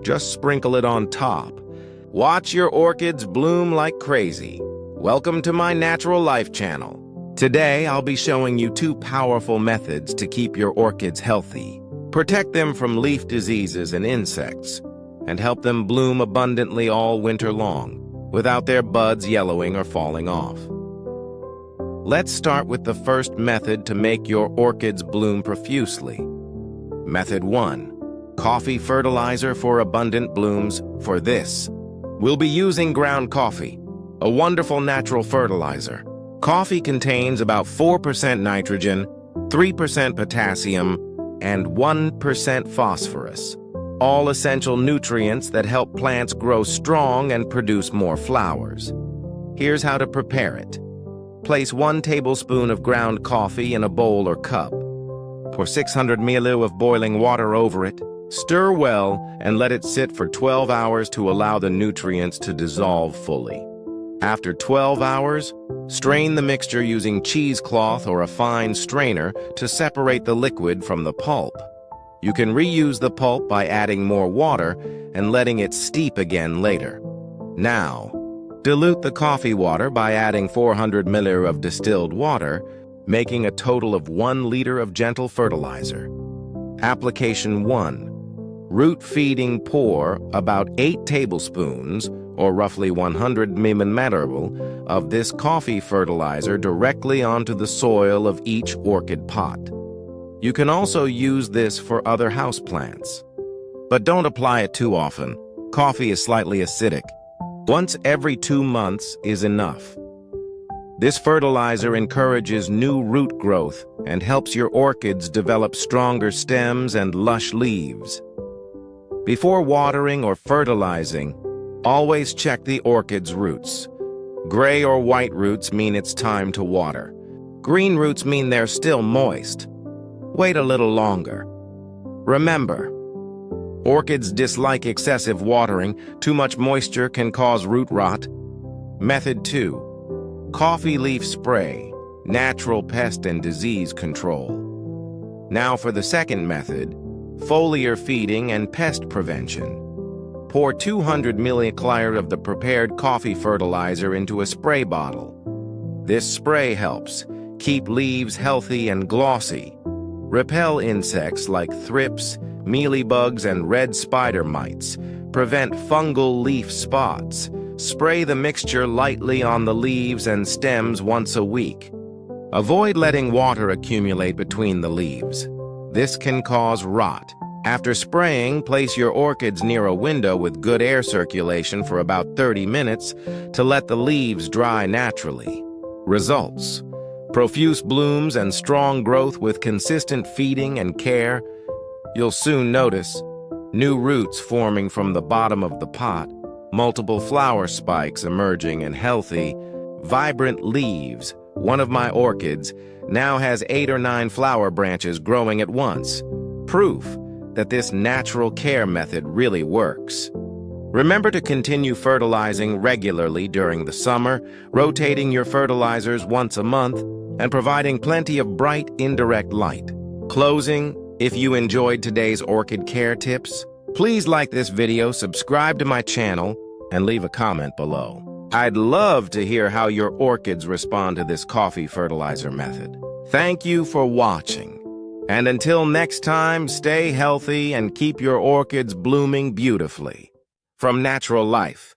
just sprinkle it on top. Watch your orchids bloom like crazy. Welcome to my Natural Life channel. Today, I'll be showing you two powerful methods to keep your orchids healthy. Protect them from leaf diseases and insects, and help them bloom abundantly all winter long, without their buds yellowing or falling off. Let's start with the first method to make your orchids bloom profusely. Method 1. Coffee fertilizer for abundant blooms. For this, we'll be using ground coffee, a wonderful natural fertilizer. Coffee contains about 4% nitrogen, 3% potassium, and 1% phosphorus, all essential nutrients that help plants grow strong and produce more flowers. Here's how to prepare it. Place 1 tablespoon of ground coffee in a bowl or cup. Pour 600 ml of boiling water over it. Stir well and let it sit for 12 hours to allow the nutrients to dissolve fully. After 12 hours, strain the mixture using cheesecloth or a fine strainer to separate the liquid from the pulp. You can reuse the pulp by adding more water and letting it steep again later. Now, dilute the coffee water by adding 400 ml of distilled water, making a total of 1 liter of gentle fertilizer. Application 1. Root feeding. Pour about 8 tablespoons, or roughly 100 ml, of this coffee fertilizer directly onto the soil of each orchid pot. You can also use this for other houseplants. But don't apply it too often. Coffee is slightly acidic. Once every 2 months is enough. This fertilizer encourages new root growth and helps your orchids develop stronger stems and lush leaves. Before watering or fertilizing, always check the orchid's roots. Gray or white roots mean it's time to water. Green roots mean they're still moist. Wait a little longer. Remember, orchids dislike excessive watering. Too much moisture can cause root rot. Method 2. Coffee leaf spray, natural pest and disease control. Now for the second method, foliar feeding and pest prevention. Pour 200 ml of the prepared coffee fertilizer into a spray bottle. This spray helps keep leaves healthy and glossy, repel insects like thrips, mealybugs, and red spider mites, prevent fungal leaf spots. Spray the mixture lightly on the leaves and stems once a week. Avoid letting water accumulate between the leaves. This can cause rot. After spraying, place your orchids near a window with good air circulation for about 30 minutes to let the leaves dry naturally. Results: profuse blooms and strong growth with consistent feeding and care. You'll soon notice new roots forming from the bottom of the pot, multiple flower spikes emerging, and healthy, vibrant leaves. One of my orchids now has 8 or 9 flower branches growing at once. Proof that this natural care method really works. Remember to continue fertilizing regularly during the summer, rotating your fertilizers once a month, and providing plenty of bright, indirect light. Closing, if you enjoyed today's orchid care tips, please like this video, subscribe to my channel, and leave a comment below. I'd love to hear how your orchids respond to this coffee fertilizer method. Thank you for watching. And until next time, stay healthy and keep your orchids blooming beautifully. From Natural Life.